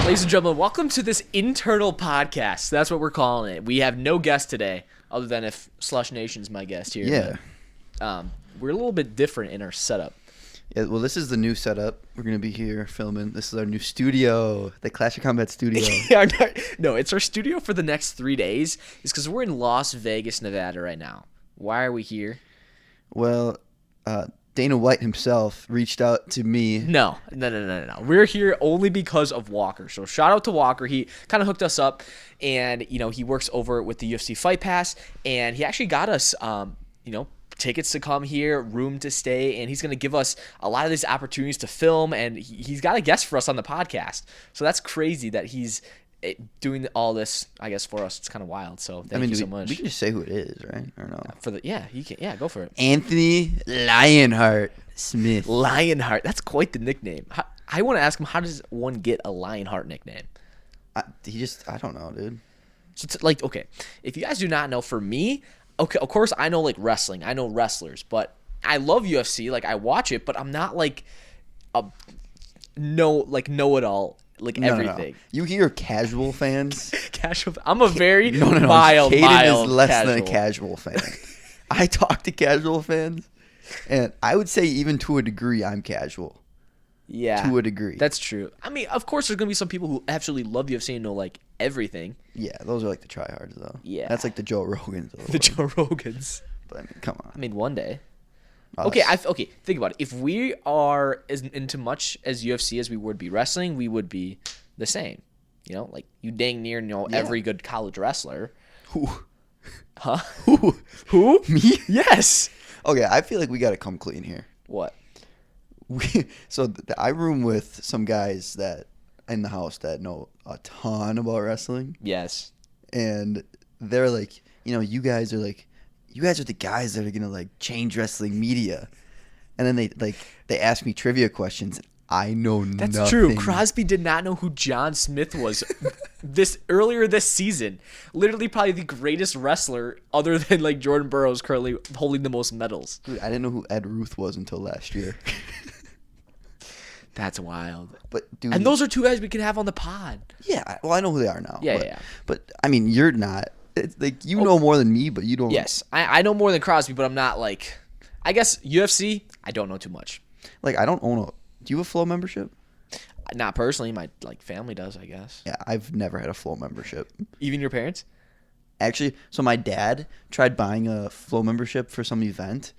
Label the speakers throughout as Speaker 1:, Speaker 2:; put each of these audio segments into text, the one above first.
Speaker 1: Ladies and gentlemen, welcome to this internal podcast. That's what we're calling it. We have no guest today, other than if Slush Nation's my guest here.
Speaker 2: Yeah.
Speaker 1: But, we're a little bit different in our setup.
Speaker 2: Yeah, well, this is the new setup. We're going to be here filming. This is our new studio, the Clash of Combat studio.
Speaker 1: No, it's our studio for the next 3 days. It's because we're in Las Vegas, Nevada right now. Why are we here?
Speaker 2: Well, Dana White himself reached out to me.
Speaker 1: No. We're here only because of Walker. So shout out to Walker. He kind of hooked us up, and he works over with the UFC Fight Pass, and he actually got us, tickets to come here, room to stay, and he's going to give us a lot of these opportunities to film, and he's got a guest for us on the podcast. So that's crazy that he's doing all this, I guess, for us. It's kind of wild. So thank you so much.
Speaker 2: We can just say who it is, right? Or no?
Speaker 1: You can. Yeah, go for it.
Speaker 2: Anthony Lionheart Smith.
Speaker 1: Lionheart. That's quite the nickname. I want to ask him, how does one get a Lionheart nickname?
Speaker 2: I don't know, dude.
Speaker 1: So okay, if you guys do not know, for me, okay, of course I know like wrestling. I know wrestlers, but I love UFC. Like I watch it, but I'm not like a know-it-all. Everything.
Speaker 2: No. You hear casual fans?
Speaker 1: Casual. I'm a very
Speaker 2: mild
Speaker 1: Caden
Speaker 2: is less
Speaker 1: casual.
Speaker 2: than a casual fan. I talk to casual fans, and I would say even to a degree, I'm casual.
Speaker 1: Yeah.
Speaker 2: To a degree.
Speaker 1: That's true. I mean, of course, there's going to be some people who absolutely love UFC and know, like, everything.
Speaker 2: Yeah, those are like the tryhards, though.
Speaker 1: Yeah.
Speaker 2: That's like the Joe Rogans.
Speaker 1: The Joe Rogans.
Speaker 2: But, I mean, come on.
Speaker 1: I mean, one day. Okay, think about it. If we are as into much as UFC as we would be wrestling, we would be the same. Like you dang near every good college wrestler.
Speaker 2: Who?
Speaker 1: Huh?
Speaker 2: Who? Me?
Speaker 1: Yes.
Speaker 2: Okay, I feel like we got to come clean here.
Speaker 1: What?
Speaker 2: I room with some guys that in the house that know a ton about wrestling.
Speaker 1: Yes.
Speaker 2: And they're like, you guys are the guys that are gonna like change wrestling media, and then they ask me trivia questions. I know nothing.
Speaker 1: That's true. Crosby did not know who John Smith was earlier this season. Literally, probably the greatest wrestler other than like Jordan Burroughs, currently holding the most medals.
Speaker 2: Dude, I didn't know who Ed Ruth was until last year.
Speaker 1: That's wild.
Speaker 2: But dude,
Speaker 1: and those are two guys we can have on the pod.
Speaker 2: Yeah. Well, I know who they are now.
Speaker 1: Yeah.
Speaker 2: But I mean, you're not. It's like know more than me, but you don't.
Speaker 1: Yes, I know more than Crosby, but I'm not like. I guess UFC, I don't know too much.
Speaker 2: Like I don't own a. Do you have a Flow membership?
Speaker 1: Not personally. My family does, I guess.
Speaker 2: Yeah, I've never had a Flow membership.
Speaker 1: Even your parents?
Speaker 2: Actually, so my dad tried buying a Flow membership for some event,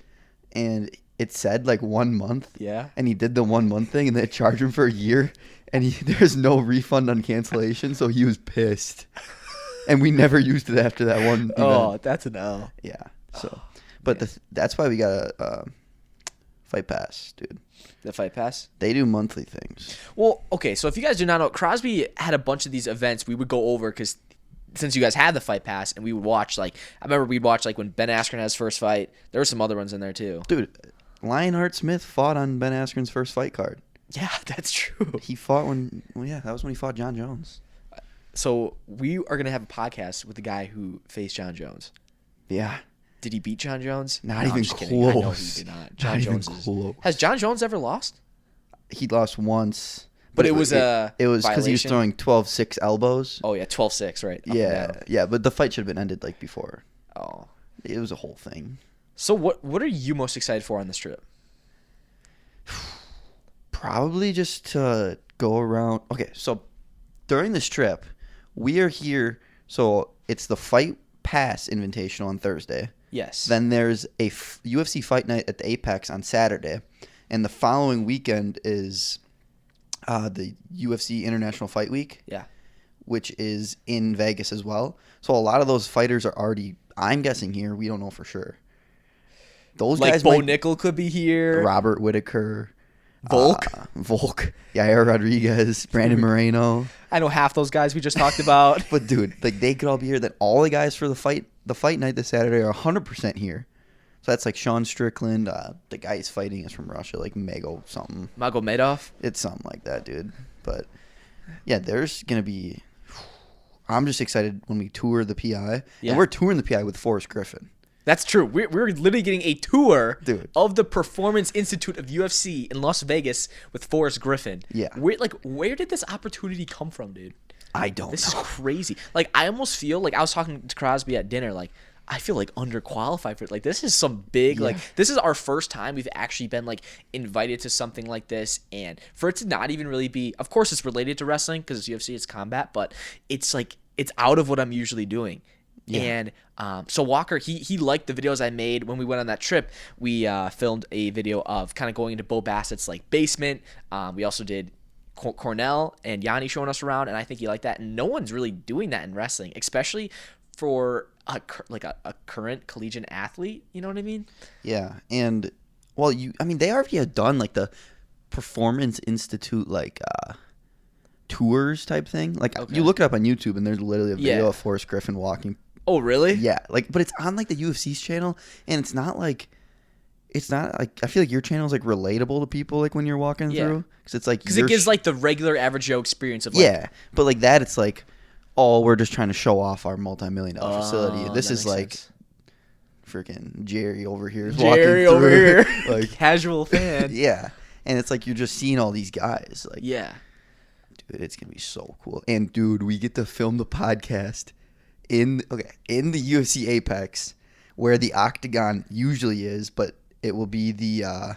Speaker 2: and it said like 1 month.
Speaker 1: Yeah. And
Speaker 2: he did the 1 month thing, and they charged him for a year, and there's no refund on cancellation, so he was pissed. And we never used it after that one event.
Speaker 1: Oh, that's an L.
Speaker 2: Yeah. So, but that's why we got a Fight Pass, dude.
Speaker 1: The Fight Pass?
Speaker 2: They do monthly things.
Speaker 1: Well, okay, so if you guys do not know, Crosby had a bunch of these events we would go over because since you guys had the Fight Pass, and we would watch, I remember we'd watch, when Ben Askren had his first fight. There were some other ones in there, too.
Speaker 2: Dude, Lionheart Smith fought on Ben Askren's first fight card.
Speaker 1: Yeah, that's true.
Speaker 2: He fought that was when he fought John Jones.
Speaker 1: So we are going to have a podcast with the guy who faced John Jones.
Speaker 2: Yeah.
Speaker 1: Did he beat John Jones?
Speaker 2: Not even close.
Speaker 1: Kidding. I know he did not. John Jones
Speaker 2: close.
Speaker 1: Has John Jones ever lost?
Speaker 2: He lost once.
Speaker 1: But it was
Speaker 2: because he was throwing 12-6 elbows.
Speaker 1: Oh, yeah, 12-6, right.
Speaker 2: Yeah, but the fight should have been ended before.
Speaker 1: Oh.
Speaker 2: It was a whole thing.
Speaker 1: So what are you most excited for on this trip?
Speaker 2: Probably just to go around. Okay, so during this trip, we are here. So it's the Fight Pass Invitational on Thursday.
Speaker 1: Yes.
Speaker 2: Then there's a UFC Fight Night at the Apex on Saturday. And the following weekend is the UFC International Fight Week.
Speaker 1: Yeah.
Speaker 2: Which is in Vegas as well. So a lot of those fighters are already, I'm guessing, here. We don't know for sure. Those guys
Speaker 1: Bo Nickel could be here.
Speaker 2: Robert Whittaker.
Speaker 1: Volk.
Speaker 2: Yair Rodriguez. Brandon Moreno.
Speaker 1: I know half those guys we just talked about.
Speaker 2: But, dude, they could all be here. Then all the guys for the fight night this Saturday are 100% here. So that's Sean Strickland. The guy he's fighting is from Russia, Mago something.
Speaker 1: Magomedov?
Speaker 2: It's something like that, dude. But, yeah, there's going to be... I'm just excited when we tour the PI.
Speaker 1: Yeah.
Speaker 2: And we're touring the PI with Forrest Griffin.
Speaker 1: That's true. We're literally getting a tour
Speaker 2: Dude.
Speaker 1: of the Performance Institute of UFC in Las Vegas with Forrest Griffin.
Speaker 2: Yeah.
Speaker 1: Where did this opportunity come from, dude?
Speaker 2: I don't
Speaker 1: This
Speaker 2: know.
Speaker 1: is crazy. Like, I almost feel like I was talking to Crosby at dinner. Like, I feel like underqualified for it. Like, this is some big, like, this is our first time we've actually been, like, invited to something like this. And for it to not even really be, of course, it's related to wrestling because it's UFC, it's combat, but it's like, it's out of what I'm usually doing. Yeah. And so Walker, he liked the videos I made when we went on that trip. We filmed a video of kind of going into Bo Bassett's like basement. We also did Cornell and Yanni showing us around, and I think he liked that. And no one's really doing that in wrestling, especially for a current collegiate athlete. You know what I mean?
Speaker 2: Yeah, and well, they already had done like the Performance Institute like tours type thing. Like you look it up on YouTube, and there's literally a video of Forrest Griffin walking.
Speaker 1: Oh, really?
Speaker 2: Yeah, but it's on like the UFC's channel, and it's not like I feel like your channel is like relatable to people like when you're walking through, because it
Speaker 1: gives like the regular average Joe experience of like,
Speaker 2: but like that it's like, oh, we're just trying to show off our multi-million-dollar facility. This is like freaking Jerry over here is walking through,
Speaker 1: like casual fan.
Speaker 2: Yeah, and it's like you're just seeing all these guys like dude, it's gonna be so cool. And dude, we get to film the podcast in the UFC Apex, where the octagon usually is, but it will be the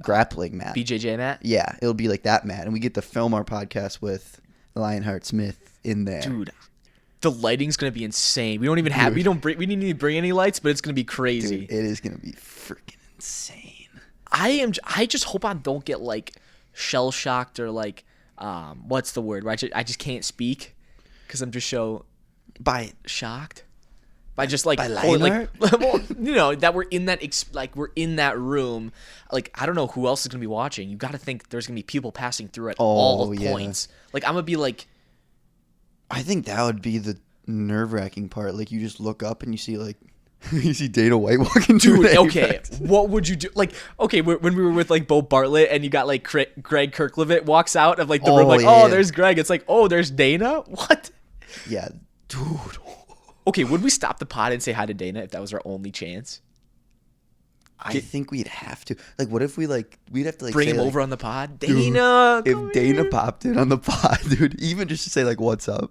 Speaker 2: grappling mat.
Speaker 1: BJJ mat?
Speaker 2: Yeah, it'll be like that mat, and we get to film our podcast with Lionheart Smith in there.
Speaker 1: Dude, the lighting's gonna be insane. We don't even have we didn't need to bring any lights, but it's gonna be crazy.
Speaker 2: Dude, it is gonna be freaking insane.
Speaker 1: I just hope I don't get like shell shocked or like what's the word? Where I just can't speak. Because I'm just shocked by just like, well, you know, that we're in that we're in that room. Like, I don't know who else is gonna be watching. You got to think there's gonna be people passing through at all points. Like, I'm gonna be like,
Speaker 2: I think that would be the nerve-wracking part. Like, you just look up and you see like you see Dana White walking through.
Speaker 1: Dude, okay, what would you do? Like, okay, when we were with like Bo Bartlett and you got like Greg Kirklevitt walks out of like the room, like, there's Greg. It's like, oh, there's Dana. What?
Speaker 2: Yeah, dude.
Speaker 1: Okay, would we stop the pod and say hi to Dana if that was our only chance?
Speaker 2: I think we'd have to. Like, what if we'd have to like
Speaker 1: bring
Speaker 2: say,
Speaker 1: him
Speaker 2: like,
Speaker 1: over on the pod? Dana,
Speaker 2: dude, if Dana popped in on the pod, dude, even just to say like, what's up?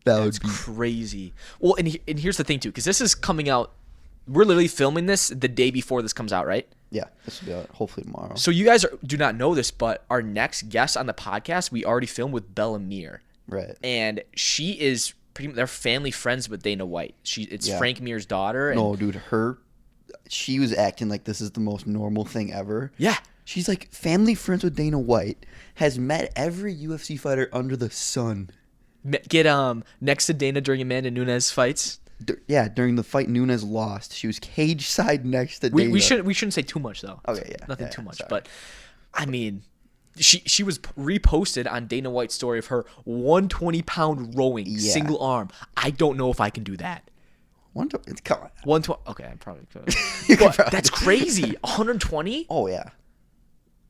Speaker 2: That's
Speaker 1: crazy. Well, and here's the thing too, because this is coming out. We're literally filming this the day before this comes out, right?
Speaker 2: Yeah, this will be out hopefully tomorrow.
Speaker 1: So you guys do not know this, but our next guest on the podcast, we already filmed with Mir.
Speaker 2: Right.
Speaker 1: And she is they're family friends with Dana White. It's Frank Mir's daughter. And
Speaker 2: no, dude, she was acting like this is the most normal thing ever.
Speaker 1: Yeah.
Speaker 2: She's like family friends with Dana White, has met every UFC fighter under the sun.
Speaker 1: Get next to Dana during Amanda Nunes fights.
Speaker 2: During the fight Nunes lost, she was cage side next to Dana.
Speaker 1: We shouldn't say too much though.
Speaker 2: Okay, yeah.
Speaker 1: Nothing too much,
Speaker 2: sorry.
Speaker 1: but I mean, she was reposted on Dana White's story of her 120-pound rowing single arm. I don't know if I can do that.
Speaker 2: Come on.
Speaker 1: 120. Okay, I probably could. But that's crazy. 120?
Speaker 2: Oh yeah,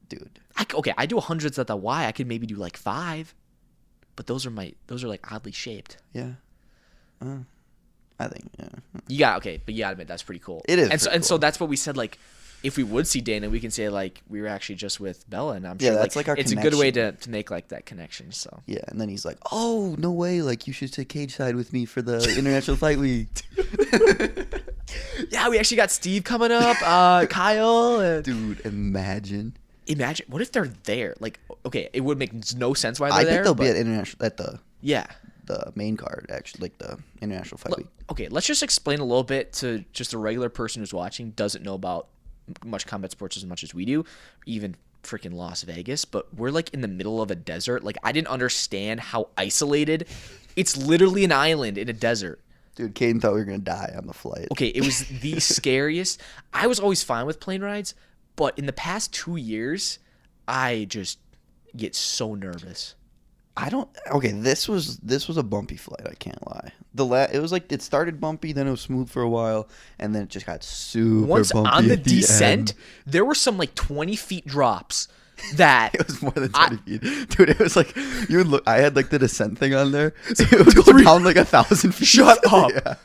Speaker 2: dude.
Speaker 1: I do 100s at the Y. I could maybe do like 5, but those are like oddly shaped.
Speaker 2: Yeah. I think
Speaker 1: you gotta admit that's pretty cool.
Speaker 2: It is,
Speaker 1: so that's what we said. Like, if we would see Dana, we can say like we were actually just with Bella, and I'm sure
Speaker 2: that's like our
Speaker 1: it's
Speaker 2: connection.
Speaker 1: a good way to make like that connection. So
Speaker 2: yeah, and then he's like, "Oh no way! Like you should take cage side with me for the International Fight Week."
Speaker 1: Yeah, we actually got Steve coming up, Kyle. And
Speaker 2: dude, imagine
Speaker 1: what if they're there? Like, okay, it would make no sense why they're there.
Speaker 2: I think they'll be at the main card, actually, like the International Fight Week.
Speaker 1: Okay, let's just explain a little bit to just a regular person who's watching, doesn't know about much combat sports as much as we do, even freaking Las Vegas, but we're like in the middle of a desert. Like, I didn't understand how isolated. It's literally an island in a desert.
Speaker 2: Dude, Caden thought we were going to die on the flight.
Speaker 1: Okay, it was the scariest. I was always fine with plane rides, but in the past 2 years, I just get so nervous.
Speaker 2: This was a bumpy flight, I can't lie. It was like it started bumpy, then it was smooth for a while, and then it just got super
Speaker 1: Once
Speaker 2: bumpy.
Speaker 1: on the
Speaker 2: at
Speaker 1: descent,
Speaker 2: end.
Speaker 1: there were some like 20 feet drops that
Speaker 2: it was more than 20 feet. Dude, it was like you would look. I had like the descent thing on there, so it would go down like 1,000 feet.
Speaker 1: Shut up.
Speaker 2: Yeah.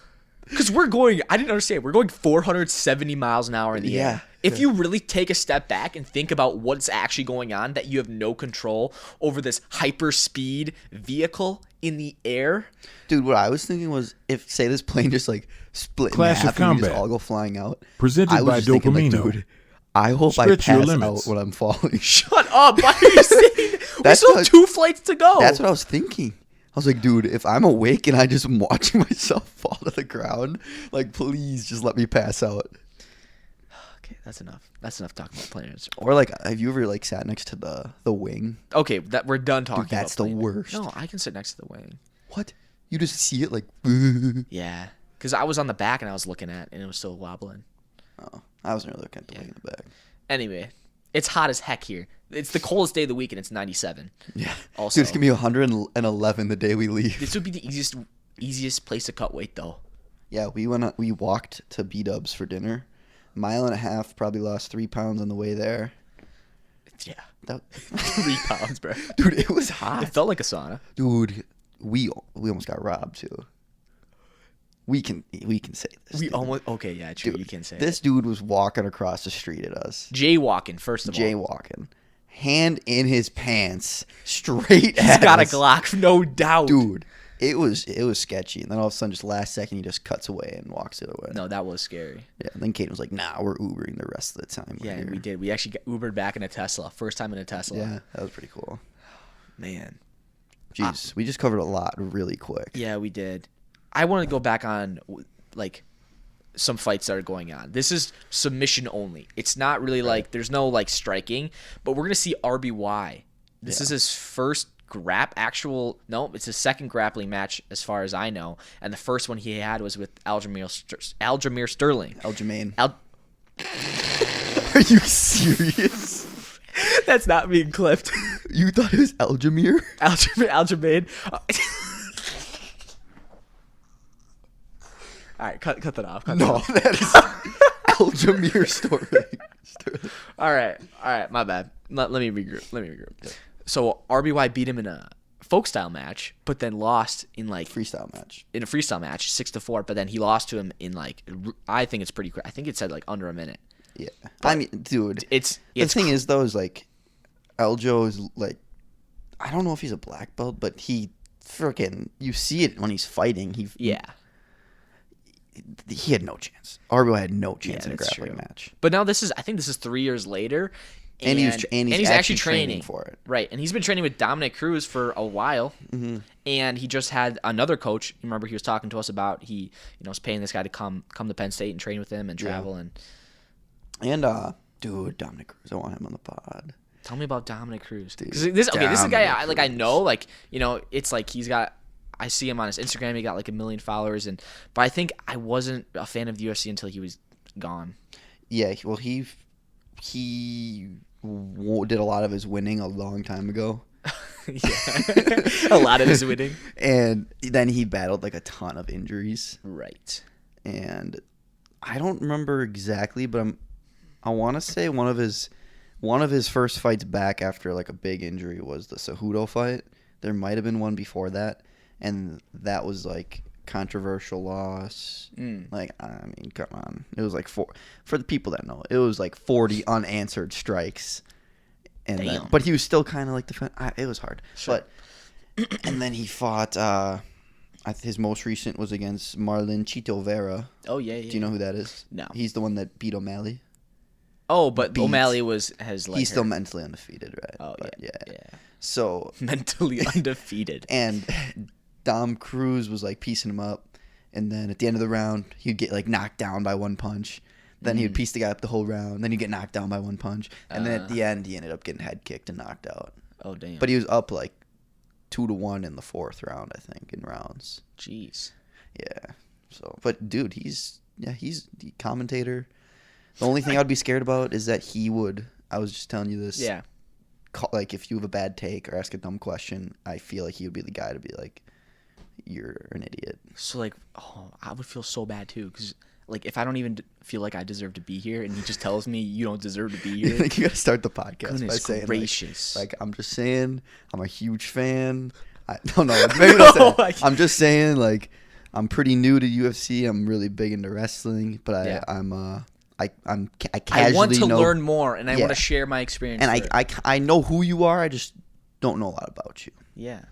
Speaker 1: Because we're going, I didn't understand, we're going 470 miles an hour in the air. If you really take a step back and think about what's actually going on, that you have no control over this hyper speed vehicle in the air.
Speaker 2: Dude, what I was thinking was, if, say, this plane just like split
Speaker 3: Clash
Speaker 2: in half
Speaker 3: of Combat.
Speaker 2: and we just all go flying out.
Speaker 3: Presented
Speaker 2: I was
Speaker 3: by
Speaker 2: just thinking, like,
Speaker 3: DopeamineO.
Speaker 2: dude, I hope
Speaker 3: Stretch
Speaker 2: I
Speaker 3: your
Speaker 2: pass
Speaker 3: limits.
Speaker 2: out when I'm falling.
Speaker 1: Shut up. Why are you saying we still have 2 flights to go?
Speaker 2: That's what I was thinking. I was like, dude, if I'm awake and I just am watching myself fall to the ground, like, please just let me pass out.
Speaker 1: Okay, that's enough. That's enough talking about planes.
Speaker 2: Or like, have you ever like sat next to the wing?
Speaker 1: Okay, that we're done talking
Speaker 2: Dude, that's
Speaker 1: about
Speaker 2: the
Speaker 1: plane.
Speaker 2: worst.
Speaker 1: No, I can sit next to the wing.
Speaker 2: What? You just see it like.
Speaker 1: Yeah, because I was on the back and I was looking at, and it was still wobbling.
Speaker 2: Oh, I wasn't really looking at the wing in the back.
Speaker 1: Anyway, it's hot as heck here. It's the coldest day of the week, and it's 97.
Speaker 2: Yeah.
Speaker 1: Also,
Speaker 2: Dude, it's gonna be 111 the day we leave.
Speaker 1: This would be the easiest place to cut weight, though.
Speaker 2: Yeah, we walked to B-Dubs for dinner. 1.5 miles, probably lost 3 pounds on the way there.
Speaker 1: Yeah,
Speaker 2: That,
Speaker 1: 3 pounds, bro.
Speaker 2: dude, it was hot.
Speaker 1: It felt like a sauna.
Speaker 2: Dude, we almost got robbed too. We can say this.
Speaker 1: We
Speaker 2: dude.
Speaker 1: almost okay, yeah, true.
Speaker 2: Dude,
Speaker 1: You can say
Speaker 2: this dude was walking across the street at us.
Speaker 1: jaywalking. First of all,
Speaker 2: Jaywalking, hand in his pants, straight
Speaker 1: he's
Speaker 2: at
Speaker 1: got a
Speaker 2: us.
Speaker 1: Glock, no doubt,
Speaker 2: Dude. It was sketchy, and then all of a sudden, just last second, he just cuts away and walks the other way.
Speaker 1: No, that was scary.
Speaker 2: Yeah, and then Kate was like, "Nah, we're Ubering the rest of the time."
Speaker 1: Yeah,
Speaker 2: here."
Speaker 1: we did. We actually got Ubered back in a Tesla. First time in a Tesla.
Speaker 2: Yeah, that was pretty cool.
Speaker 1: Man.
Speaker 2: Jeez, we just covered a lot really quick.
Speaker 1: Yeah, we did. I want to go back on like some fights that are going on. This is submission only. It's not really like there's no like striking, but we're gonna see RBY. This is his first it's his second grappling match as far as I know, and the first one he had was with Aljamain Sterling.
Speaker 2: Aljamain. Are you serious?
Speaker 1: That's not being clipped.
Speaker 2: You thought it was Aljamain?
Speaker 1: Aljamain. All right, cut that off.
Speaker 2: That is Aljamain Sterling.
Speaker 1: All right, my bad. Let me regroup. So RBY beat him in a folk style match, but then lost in like
Speaker 2: Freestyle match.
Speaker 1: In a freestyle match, 6-4. But then he lost to him in like I think it's pretty quick. I think it said like under a minute.
Speaker 2: Yeah, I mean, dude,
Speaker 1: the
Speaker 2: thing is though is like Aljo is like, I don't know if he's a black belt, but he freaking, you see it when he's fighting. He had no chance. RBY had no chance in a grappling match.
Speaker 1: But now I think this is 3 years later.
Speaker 2: And he's actually training for it.
Speaker 1: Right. And he's been training with Dominik Cruz for a while. Mm-hmm. And he just had another coach. Remember, he was talking to us about he was paying this guy to come to Penn State and train with him and travel.
Speaker 2: And dude, Dominik Cruz, I want him on the pod.
Speaker 1: Tell me about Dominik Cruz.
Speaker 2: Dude,
Speaker 1: this is a guy I know. Like, it's like I see him on his Instagram. He got like 1 million followers. But I think I wasn't a fan of the UFC until he was gone.
Speaker 2: Yeah, well, he did a lot of his winning a long time ago.
Speaker 1: Yeah, a lot of his winning.
Speaker 2: And then he battled like a ton of injuries.
Speaker 1: Right.
Speaker 2: And I don't remember exactly, but I want to say one of his first fights back after like a big injury was the Cejudo fight. There might have been one before that, and that was like controversial loss. Like, I mean, come on. It was like for the people that know, it was like 40 unanswered strikes. And but he was still kind of like it was hard. Sure. But and then he fought his most recent was against Marlon Chito Vera.
Speaker 1: Oh yeah.
Speaker 2: Do you know who that is?
Speaker 1: No.
Speaker 2: He's the one that beat O'Malley.
Speaker 1: Oh, but O'Malley he's
Speaker 2: still mentally undefeated, right?
Speaker 1: Oh,
Speaker 2: but,
Speaker 1: yeah.
Speaker 2: So
Speaker 1: mentally undefeated.
Speaker 2: And Dom Cruz was like piecing him up, and then at the end of the round, he'd get like knocked down by one punch. Then he would piece the guy up the whole round. Then he'd get knocked down by one punch, and then at the end, he ended up getting head kicked and knocked out.
Speaker 1: Oh damn!
Speaker 2: But he was up like 2-1 in the fourth round, I think, in rounds.
Speaker 1: Jeez.
Speaker 2: Yeah. So, but dude, he's the commentator. The only thing I'd be scared about is that he would. I was just telling you this.
Speaker 1: Yeah.
Speaker 2: Like if you have a bad take or ask a dumb question, I feel like he would be the guy to be like, "You're an idiot."
Speaker 1: So like, I would feel so bad too, because like if I don't even feel like I deserve to be here, and he just tells me you don't deserve to be here.
Speaker 2: Like you gotta start the podcast by saying,
Speaker 1: gracious.
Speaker 2: Like I'm just saying, I'm a huge fan. Maybe not. I'm just saying, like I'm pretty new to UFC. I'm really big into wrestling, but I casually
Speaker 1: want to
Speaker 2: know,
Speaker 1: learn more, and I want to share my experience.
Speaker 2: And I know who you are. I just don't know a lot about you.
Speaker 1: Yeah.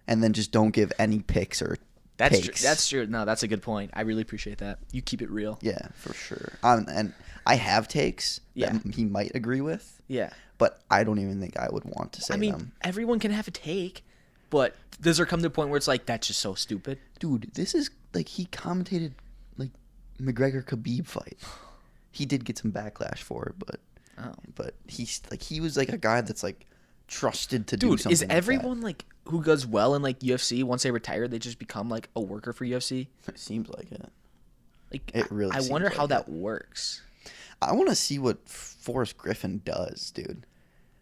Speaker 2: And then just don't give any picks or takes.
Speaker 1: That's true. No, that's a good point. I really appreciate that. You keep it real.
Speaker 2: Yeah, for sure. And I have takes that he might agree with.
Speaker 1: Yeah.
Speaker 2: But I don't even think I would want to say them. I mean,
Speaker 1: everyone can have a take, but does there come to a point where it's like, that's just so stupid?
Speaker 2: Dude, this is like he commentated like McGregor-Khabib fight. He did get some backlash for it, but he was like a guy that's like trusted to do something. Dude,
Speaker 1: is everyone like who does well in like UFC once they retire, they just become like a worker for UFC?
Speaker 2: It seems like it.
Speaker 1: Like it really. I wonder how that works.
Speaker 2: I want to see what Forrest Griffin does, dude.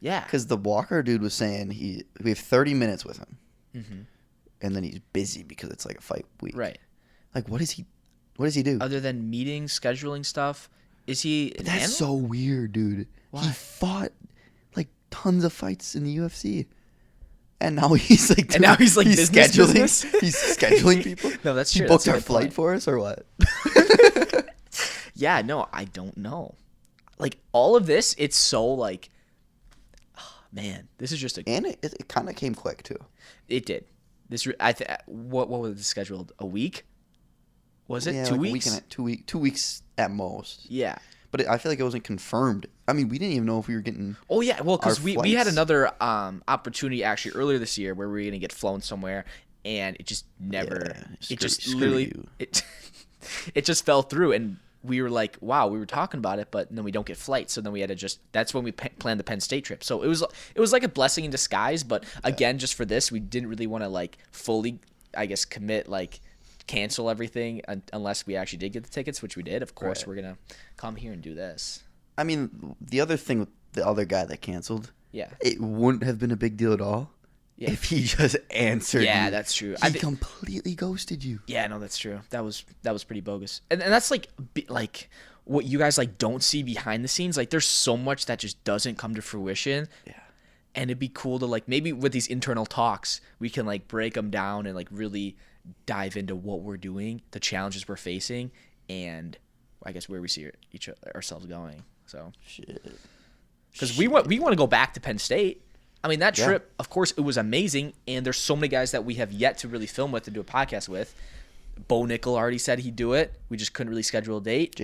Speaker 1: Yeah,
Speaker 2: because the Walker dude was saying we have 30 minutes with him, and then he's busy because it's like a fight week.
Speaker 1: Right.
Speaker 2: Like, what does he do
Speaker 1: other than meetings, scheduling stuff? Is he?
Speaker 2: That's so weird, dude. Why? He fought like tons of fights in the UFC, and now he's like scheduling. Business? He's scheduling people.
Speaker 1: No, that's true.
Speaker 2: He booked our flight for us, or what?
Speaker 1: Yeah, no, I don't know. Like all of this, it's so like, oh, man, this is just
Speaker 2: and it kind of came quick too.
Speaker 1: It did. What was it scheduled? A week? Was it 2 weeks?
Speaker 2: 2 weeks at most.
Speaker 1: Yeah.
Speaker 2: But I feel like it wasn't confirmed. I mean, we didn't even know if we were getting.
Speaker 1: Oh yeah, well, because we had another opportunity actually earlier this year where we were gonna get flown somewhere, and it just never. It just fell through, and we were like, wow, we were talking about it, but then we don't get flights, so then we had to that's when we planned the Penn State trip. So it was like a blessing in disguise, but again, just for this, we didn't really want to like fully, I guess, commit like. Cancel everything unless we actually did get the tickets, which we did. Of course, we're gonna come here and do this.
Speaker 2: I mean, the other thing with the other guy that canceled, it wouldn't have been a big deal at all if he just answered.
Speaker 1: Yeah, that's true.
Speaker 2: He completely ghosted you.
Speaker 1: Yeah, no, that's true. That was pretty bogus, and that's like what you guys like don't see behind the scenes. Like, there's so much that just doesn't come to fruition. Yeah. And it'd be cool to like maybe with these internal talks we can like break them down and like really dive into what we're doing, the challenges we're facing, and I guess where we see ourselves going. So, because we want to go back to Penn State. I mean, that trip, of course, it was amazing, and there's so many guys that we have yet to really film with and do a podcast with. Bo Nickel already said he'd do it. We just couldn't really schedule a date.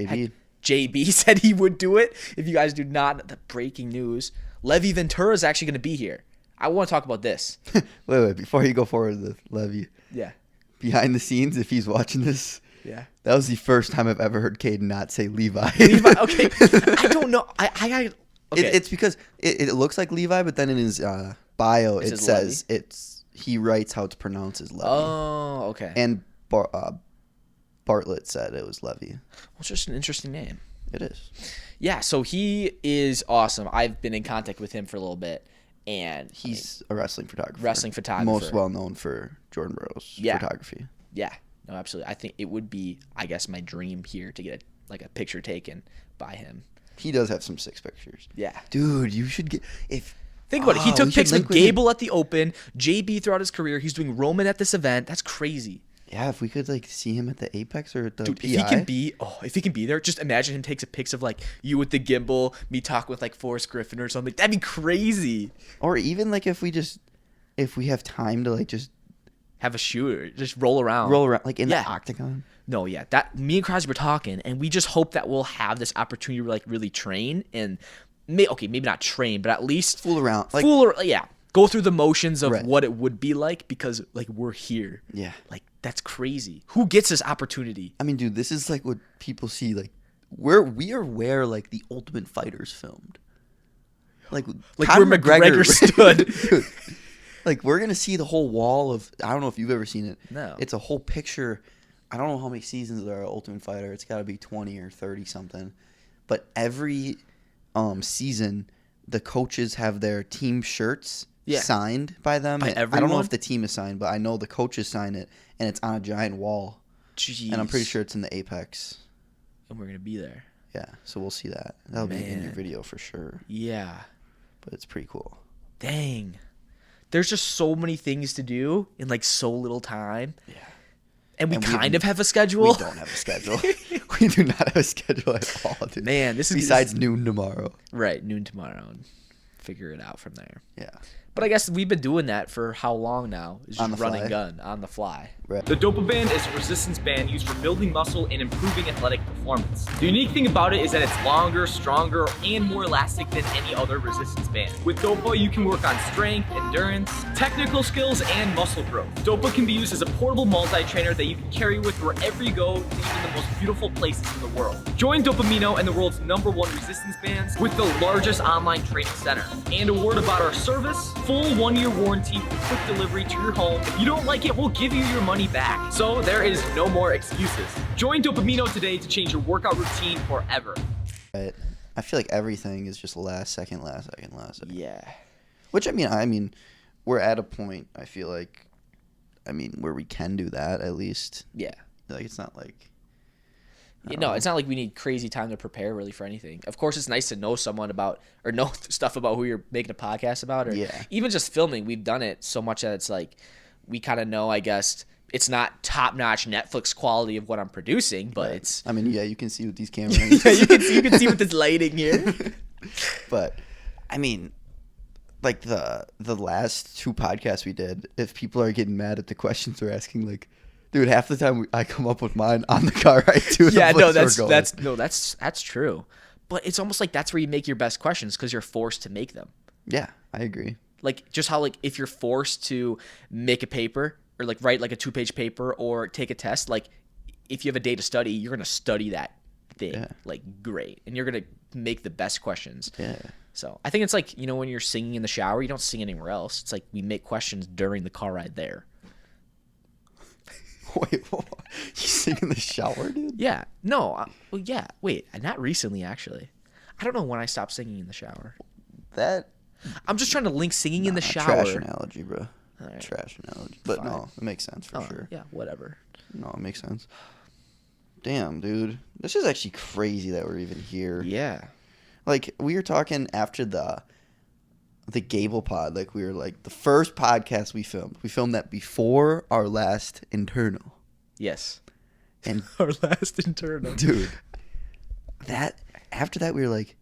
Speaker 1: JB said he would do it. If you guys do not, the breaking news. Levi Ventura is actually going to be here. I want to talk about this.
Speaker 2: wait, before you go forward with Levi.
Speaker 1: Yeah.
Speaker 2: Behind the scenes, if he's watching this, that was the first time I've ever heard Caden not say Levi.
Speaker 1: Levi, okay. I don't know. Okay.
Speaker 2: It's because it looks like Levi, but then in his bio it says he writes how it's pronounced as Levi.
Speaker 1: Oh, okay.
Speaker 2: And Bartlett said it was Levi.
Speaker 1: Well, it's just an interesting name.
Speaker 2: It is.
Speaker 1: Yeah, so he is awesome. I've been in contact with him for a little bit, and
Speaker 2: he's a wrestling photographer.
Speaker 1: Most
Speaker 2: well known for Jordan Burroughs photography.
Speaker 1: Yeah, no, absolutely. I think it would be, I guess, my dream here to get a picture taken by him.
Speaker 2: He does have some sick pictures.
Speaker 1: Yeah,
Speaker 2: dude, you should get
Speaker 1: Think about it. He took pics with Gable at the Open, JB throughout his career. He's doing Roman at this event. That's crazy.
Speaker 2: Yeah, if we could like see him at the Apex or at the
Speaker 1: PI. If he can be there, just imagine him takes a pics of like you with the gimbal, me talking with like Forrest Griffin or something. That'd be crazy.
Speaker 2: Or even like if we have time to like just
Speaker 1: have a shooter, just roll around
Speaker 2: like in the octagon.
Speaker 1: No, yeah, that me and Crosby were talking, and we just hope that we'll have this opportunity to like really train and maybe not train, but at least
Speaker 2: fool around,
Speaker 1: go through the motions of what it would be like, because like we're here.
Speaker 2: Yeah,
Speaker 1: like that's crazy. Who gets this opportunity?
Speaker 2: I mean, dude, this is like what people see. Like we are where like the Ultimate Fighters filmed. Like
Speaker 1: where McGregor stood.
Speaker 2: Dude, like we're gonna see the whole wall of. I don't know if you've ever seen it.
Speaker 1: No,
Speaker 2: it's a whole picture. I don't know how many seasons there are of Ultimate Fighter. It's got to be 20 or 30 something. But every season, the coaches have their team shirts signed by them.
Speaker 1: By everyone?
Speaker 2: I don't know if the team is signed, but I know the coaches sign it, and it's on a giant wall.
Speaker 1: Jeez.
Speaker 2: And I'm pretty sure it's in the Apex.
Speaker 1: And we're going to be there.
Speaker 2: Yeah, so we'll see that. That'll be in your video for sure.
Speaker 1: Yeah.
Speaker 2: But it's pretty cool.
Speaker 1: Dang. There's just so many things to do in like so little time.
Speaker 2: Yeah.
Speaker 1: And we kind of have a schedule.
Speaker 2: We don't have a schedule. We do not have a schedule at all, dude.
Speaker 1: Man,
Speaker 2: besides noon tomorrow.
Speaker 1: Right, noon tomorrow. And figure it out from there.
Speaker 2: Yeah.
Speaker 1: But I guess we've been doing that for how long now? Is just running gun on the fly.
Speaker 3: Right. The DopeamineO is a resistance band used for building muscle and improving athletic performance. The unique thing about it is that it's longer, stronger, and more elastic than any other resistance band. With Dopa, you can work on strength, endurance, technical skills, and muscle growth. Dopa can be used as a portable multi-trainer that you can carry with wherever you go, to even the most beautiful places in the world. Join DopeamineO and the world's #1 resistance bands with the largest online training center. And a word about our service: full 1-year warranty with quick delivery to your home. If you don't like it, we'll give you your money back. So there is no more excuses. Join DopeamineO today to change your workout routine forever.
Speaker 2: Right. I feel like everything is just last second.
Speaker 1: Yeah.
Speaker 2: Which, I mean, we're at a point, I feel like, where we can do that at least.
Speaker 1: Yeah.
Speaker 2: Like, it's not like...
Speaker 1: No, it's not like we need crazy time to prepare really for anything. Of course, it's nice to know someone about or know stuff about who you're making a podcast about, or even just filming. We've done it so much that it's like we kind of know, I guess, it's not top-notch Netflix quality of what I'm producing, but it's...
Speaker 2: you can see with these cameras.
Speaker 1: Yeah, you can see with this lighting here.
Speaker 2: But, like the last 2 podcasts we did, if people are getting mad at the questions we're asking, like... Dude, half the time I come up with mine on the car ride too.
Speaker 1: Yeah, no, that's true. But it's almost like that's where you make your best questions because you're forced to make them.
Speaker 2: Yeah, I agree.
Speaker 1: Like just how like if you're forced to make a paper or like write like a 2-page paper or take a test, like if you have a day to study, you're gonna study that thing like great, and you're gonna make the best questions.
Speaker 2: Yeah.
Speaker 1: So I think it's like when you're singing in the shower, you don't sing anywhere else. It's like we make questions during the car ride there.
Speaker 2: Wait, what? You sing in the shower, dude?
Speaker 1: Yeah. No. Well, yeah. Wait. Not recently, actually. I don't know when I stopped singing in the shower.
Speaker 2: I'm
Speaker 1: just trying to link singing in the shower.
Speaker 2: Trash analogy, bro. Right. Trash analogy. But fine. No, it makes sense for sure.
Speaker 1: Yeah, whatever.
Speaker 2: No, it makes sense. Damn, dude. This is actually crazy that we're even here.
Speaker 1: Yeah.
Speaker 2: Like, we were talking after the Gable pod, like we were like the first podcast we filmed that before our last internal.
Speaker 1: Yes.
Speaker 2: And
Speaker 1: our last internal,
Speaker 2: dude, that after that we were like,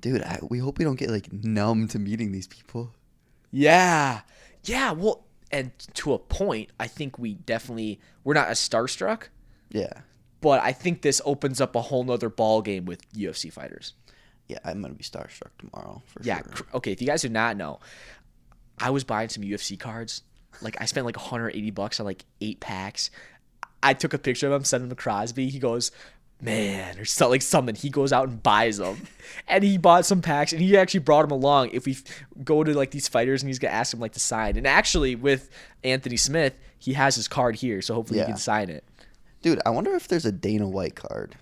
Speaker 2: dude, we hope we don't get like numb to meeting these people.
Speaker 1: Yeah. Well, and to a point, I think we're not as starstruck.
Speaker 2: Yeah.
Speaker 1: But I think this opens up a whole nother ball game with UFC fighters.
Speaker 2: Yeah, I'm going to be starstruck tomorrow for sure.
Speaker 1: Yeah, okay, if you guys do not know, I was buying some UFC cards. Like, I spent like $180 on like 8 packs. I took a picture of him, sent him to Crosby. He goes, man, or something. He goes out and buys them. And he bought some packs, and he actually brought them along. If we go to like these fighters and he's going to ask them like to sign. And actually, with Anthony Smith, he has his card here, so hopefully he can sign it.
Speaker 2: Dude, I wonder if there's a Dana White card.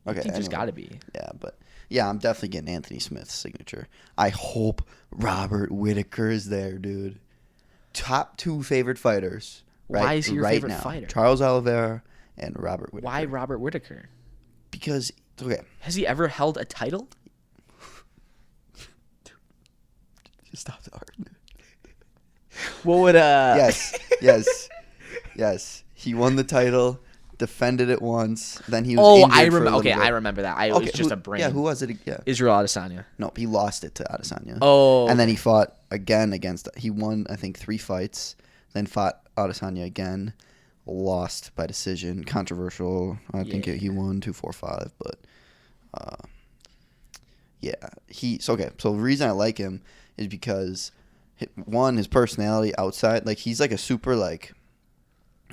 Speaker 2: Okay,
Speaker 1: I think there's got to be.
Speaker 2: Yeah, but... Yeah, I'm definitely getting Anthony Smith's signature. I hope Robert Whittaker is there, dude. Top 2 favorite fighters.
Speaker 1: Why is he your favorite
Speaker 2: now.
Speaker 1: fighter?
Speaker 2: Charles Oliveira and Robert Whittaker.
Speaker 1: Why Robert Whittaker?
Speaker 2: Because, okay.
Speaker 1: Has he ever held a title?
Speaker 2: Just stop the art.
Speaker 1: What would
Speaker 2: Yes. He won the title. Defended it once. Then he was injured for a little bit.
Speaker 1: I remember that. It was just a brain.
Speaker 2: Yeah, who was it? Yeah.
Speaker 1: Israel Adesanya.
Speaker 2: No, he lost it to Adesanya.
Speaker 1: Oh.
Speaker 2: And then he fought again he won, I think, 3 fights. Then fought Adesanya again. Lost by decision. Controversial. I think he won 2-4-5. But, yeah. So the reason I like him is because, one, his personality outside. Like, he's like a super, like...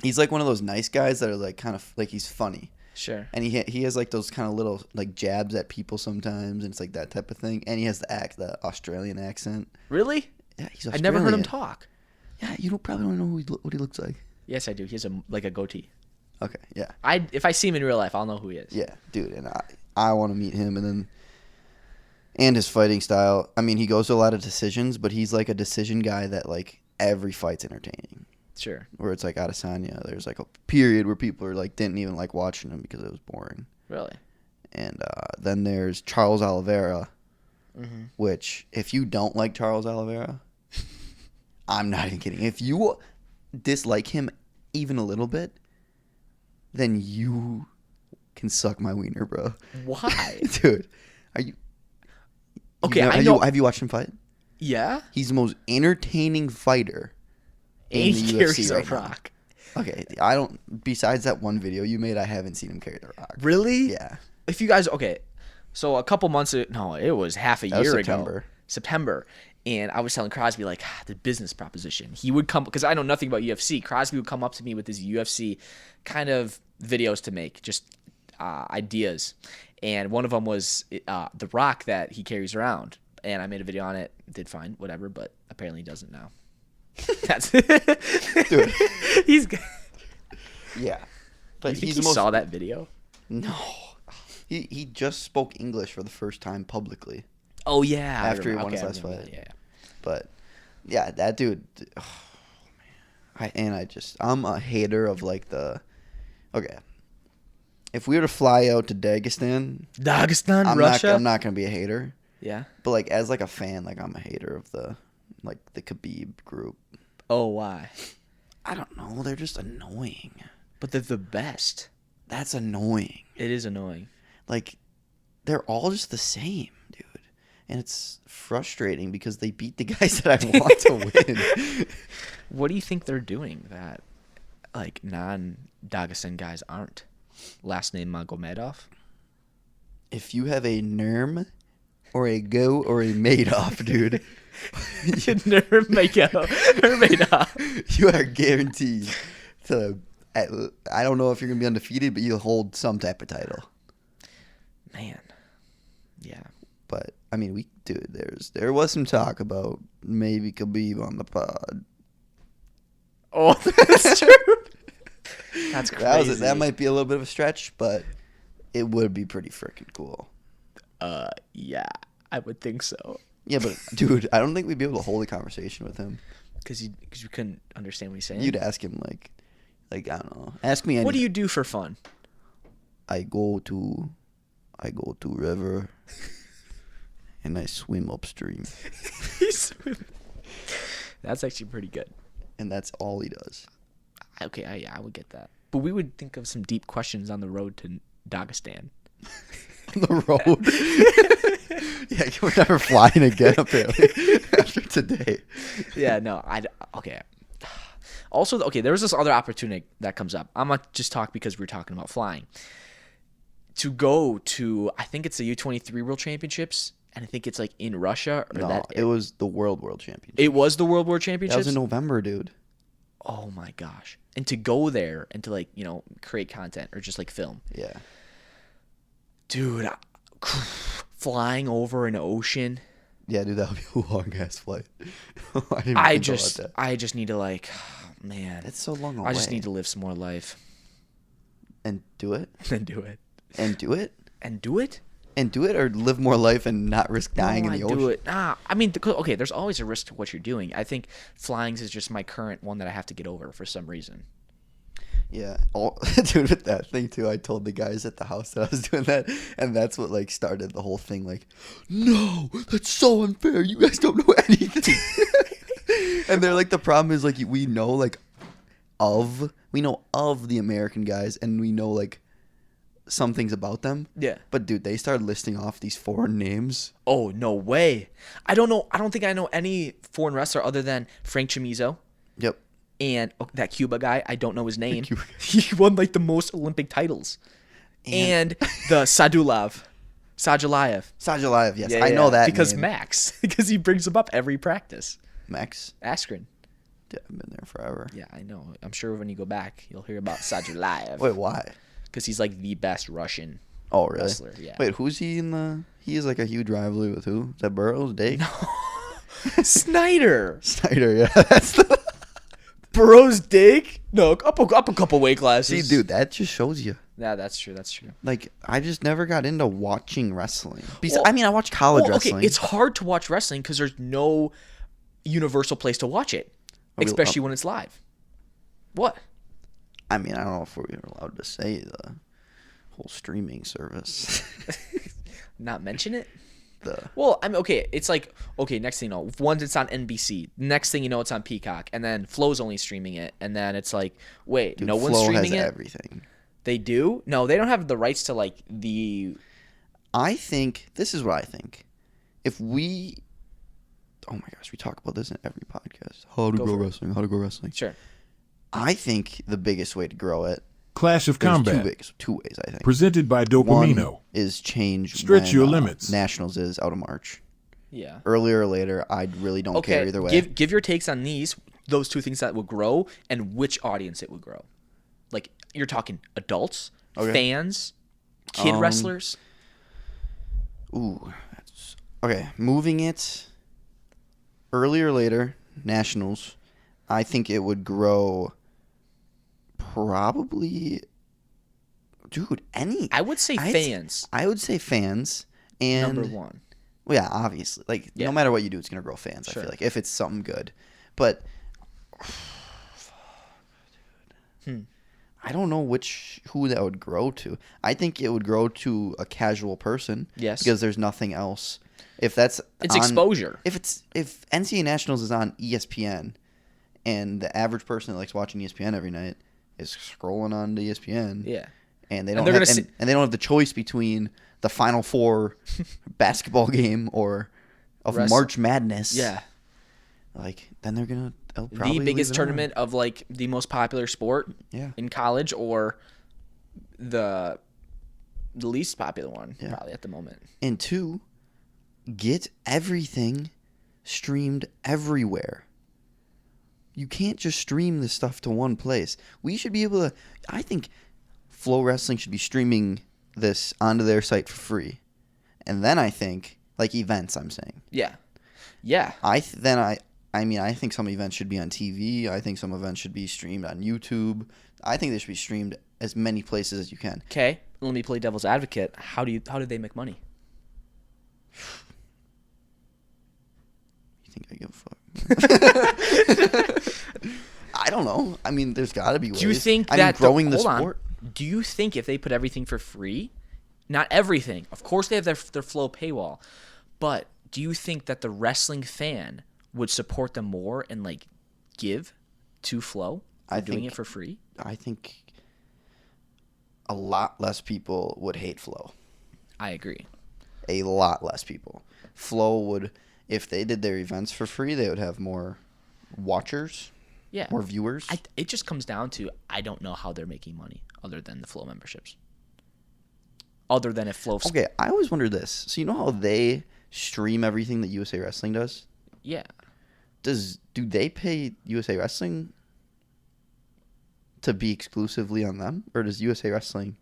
Speaker 2: He's like one of those nice guys that are like kind of like he's funny.
Speaker 1: Sure.
Speaker 2: And he has like those kind of little like jabs at people sometimes, and it's like that type of thing. And he has the Australian accent.
Speaker 1: Really?
Speaker 2: Yeah, he's
Speaker 1: I
Speaker 2: Australian.
Speaker 1: never heard him talk.
Speaker 2: Yeah, you probably don't know what he looks like.
Speaker 1: Yes, I do. He has a goatee.
Speaker 2: Okay, yeah.
Speaker 1: If I see him in real life, I'll know who he is.
Speaker 2: Yeah, dude, and I want to meet him, and his fighting style. I mean, he goes to a lot of decisions, but he's like a decision guy that like every fight's entertaining.
Speaker 1: Sure.
Speaker 2: Where it's like Adesanya, there's like a period where people are like didn't even like watching him because it was boring.
Speaker 1: Really?
Speaker 2: And then there's Charles Oliveira, which if you don't like Charles Oliveira, I'm not even kidding. If you dislike him even a little bit, then you can suck my wiener, bro.
Speaker 1: Why?
Speaker 2: Dude, are you...
Speaker 1: Okay,
Speaker 2: I know. Have you watched him fight?
Speaker 1: Yeah.
Speaker 2: He's the most entertaining fighter in the UFC right
Speaker 1: rock.
Speaker 2: Now. Okay, I don't... Besides that one video you made, I haven't seen him carry the rock.
Speaker 1: Really?
Speaker 2: Yeah.
Speaker 1: If you guys... Okay, so a couple months... No, it was half a year ago. September. And I was telling Crosby, like, the business proposition. He would come... Because I know nothing about UFC. Crosby would come up to me with his UFC kind of videos to make. Just ideas. And one of them was the rock that he carries around. And I made a video on it. Did fine, whatever. But apparently he doesn't now. That's...
Speaker 2: Dude.
Speaker 1: He's...
Speaker 2: Yeah. But
Speaker 1: you think he saw that video?
Speaker 2: No. He just spoke English for the first time publicly.
Speaker 1: Oh, yeah.
Speaker 2: After he won his last fight. Yeah. But, yeah, that dude... Oh, man. I'm a hater of, like, the... Okay. If we were to fly out to Dagestan...
Speaker 1: Russia?
Speaker 2: I'm not going to be a hater.
Speaker 1: Yeah.
Speaker 2: But, like, as, like, a fan, like, I'm a hater of the Khabib group.
Speaker 1: Oh, why?
Speaker 2: I don't know. They're just annoying.
Speaker 1: But they're the best.
Speaker 2: That's annoying.
Speaker 1: It is annoying.
Speaker 2: Like, they're all just the same, dude. And it's frustrating because they beat the guys that I want to win.
Speaker 1: What do you think they're doing that, like, non-Dagestan guys aren't? Last name Magomedov?
Speaker 2: If you have a Nurm or a Go or a Madoff, dude.
Speaker 1: Nurmagomedov.
Speaker 2: You are guaranteed to... I don't know if you're going to be undefeated, but you'll hold some type of title.
Speaker 1: Man. Yeah.
Speaker 2: But, I mean, there was some talk about maybe Khabib on the pod.
Speaker 1: Oh, that's true. That's crazy.
Speaker 2: That might be a little bit of a stretch, but it would be pretty freaking cool.
Speaker 1: Yeah, I would think so.
Speaker 2: Yeah, but, dude, I don't think we'd be able to hold a conversation with him.
Speaker 1: Because you couldn't understand what he's saying?
Speaker 2: You'd ask him, like, I don't know. Ask me anything.
Speaker 1: What do you do for fun?
Speaker 2: I go to river and I swim upstream.
Speaker 1: That's actually pretty good.
Speaker 2: And that's all he does.
Speaker 1: Okay, I would get that. But we would think of some deep questions on the road to Dagestan.
Speaker 2: On the road? Yeah, we're never flying again, apparently, after today.
Speaker 1: Yeah, no, okay. Also, okay, there was this other opportunity that comes up. I'm going to just talk because we're talking about flying. To go to, I think it's the U23 World Championships, and I think it's like in Russia.
Speaker 2: It was the World Championships.
Speaker 1: It was the World Championships?
Speaker 2: That was in November, dude.
Speaker 1: Oh my gosh. And to go there and to, like, create content or just like film.
Speaker 2: Yeah.
Speaker 1: Dude, flying over an ocean.
Speaker 2: Yeah, dude, that would be a long ass flight.
Speaker 1: I just need to, like, man.
Speaker 2: It's so long away.
Speaker 1: I just need to live some more life.
Speaker 2: And do it?
Speaker 1: And do it.
Speaker 2: And do it?
Speaker 1: And do it?
Speaker 2: And do it, or live more life and not risk dying in the ocean?
Speaker 1: Do it. I mean, okay, there's always a risk to what you're doing. I think flying is just my current one that I have to get over for some reason.
Speaker 2: Yeah. Dude, with that thing, too, I told the guys at the house that I was doing that, and that's what, like, started the whole thing. Like, no, that's so unfair. You guys don't know anything. And they're like, the problem is, like, we know of the American guys, and we know, like, some things about them.
Speaker 1: Yeah.
Speaker 2: But, dude, they started listing off these foreign names.
Speaker 1: Oh, no way. I don't know. I don't think I know any foreign wrestler other than Frank Chamizo.
Speaker 2: Yep.
Speaker 1: And that Cuba guy, I don't know his name. He won, like, the most Olympic titles. And the Sadulayev.
Speaker 2: Yes. Yeah, I know that
Speaker 1: because
Speaker 2: name.
Speaker 1: Max. Because he brings him up every practice.
Speaker 2: Max?
Speaker 1: Askren.
Speaker 2: Yeah, I've been there forever.
Speaker 1: Yeah, I know. I'm sure when you go back, you'll hear about Sadulayev.
Speaker 2: Wait, why?
Speaker 1: Because he's, like, the best Russian wrestler. Yeah.
Speaker 2: Wait, who's he in the... He is, like, a huge rivalry with who? Is that Burroughs? Dake?
Speaker 1: No. Snyder,
Speaker 2: yeah. That's the...
Speaker 1: Burroughs, Dake? No, up a couple weight classes.
Speaker 2: See, dude, that just shows you.
Speaker 1: Yeah, that's true.
Speaker 2: Like, I just never got into watching wrestling. I watch college wrestling.
Speaker 1: Okay, it's hard to watch wrestling because there's no universal place to watch it, especially when it's live. What?
Speaker 2: I mean, I don't know if we're allowed to say the whole streaming service.
Speaker 1: Not mention it?
Speaker 2: Well,
Speaker 1: I mean, okay, it's like, okay, next thing you know, once it's on NBC, next thing you know, it's on Peacock, and then Flow's only streaming it, and then it's like, wait,
Speaker 2: dude,
Speaker 1: no one's
Speaker 2: Flow
Speaker 1: streaming
Speaker 2: has
Speaker 1: it?
Speaker 2: Everything.
Speaker 1: They do? No, they don't have the rights to like the.
Speaker 2: I think this is what I think. If we, oh my gosh, we talk about this in every podcast. How to grow wrestling. How to grow wrestling.
Speaker 1: Sure.
Speaker 2: I think the biggest way to grow it.
Speaker 4: Clash of Combat.
Speaker 2: Two ways, I think.
Speaker 4: Presented by DopeamineO.
Speaker 2: One is change.
Speaker 4: Stretch your limits.
Speaker 2: Nationals is out of March.
Speaker 1: Yeah.
Speaker 2: Earlier or later, I really don't care either way.
Speaker 1: Give your takes on those two things that would grow, and which audience it would grow. Like you're talking adults, fans, kid wrestlers.
Speaker 2: Ooh, okay. Moving it earlier or later, Nationals. I think it would grow. Probably, dude. I would say
Speaker 1: fans.
Speaker 2: I would say fans. And
Speaker 1: number one.
Speaker 2: Well, yeah, obviously. Like, no matter what you do, it's going to grow fans,
Speaker 1: Sure.
Speaker 2: I feel like, if it's something good. But, I don't know who that would grow to. I think it would grow to a casual person.
Speaker 1: Yes.
Speaker 2: Because there's nothing else. If that's
Speaker 1: exposure.
Speaker 2: If NCAA Nationals is on ESPN, and the average person that likes watching ESPN every night is scrolling on to ESPN.
Speaker 1: Yeah.
Speaker 2: And they don't they don't have the choice between the Final Four basketball game or of March Madness.
Speaker 1: Yeah.
Speaker 2: Like, then they'll
Speaker 1: the
Speaker 2: probably
Speaker 1: biggest tournament of like the most popular sport in college, or the least popular one probably at the moment.
Speaker 2: And two, get everything streamed everywhere. You can't just stream this stuff to one place. We should be able to. I think Flow Wrestling should be streaming this onto their site for free, and then I think like events. I'm saying.
Speaker 1: Yeah.
Speaker 2: I think some events should be on TV. I think some events should be streamed on YouTube. I think they should be streamed as many places as you can.
Speaker 1: Okay, let me play devil's advocate. How do they make money?
Speaker 2: You think I give a fuck? I don't know. I mean, there's got to be ways.
Speaker 1: Do you think that
Speaker 2: growing the sport?
Speaker 1: Do you think if they put everything for free, not everything, of course they have their Flow paywall, but do you think that the wrestling fan would support them more and like give to Flow for doing it for free?
Speaker 2: I think a lot less people would hate Flow.
Speaker 1: I agree.
Speaker 2: A lot less people. Flow would, if they did their events for free, they would have more watchers.
Speaker 1: Yeah.
Speaker 2: More viewers.
Speaker 1: It just comes down to I don't know how they're making money other than the Flow memberships. Other than if Flow.
Speaker 2: Okay, I always wondered this. So you know how they stream everything that USA Wrestling does?
Speaker 1: Yeah.
Speaker 2: Do they pay USA Wrestling to be exclusively on them, or does USA Wrestling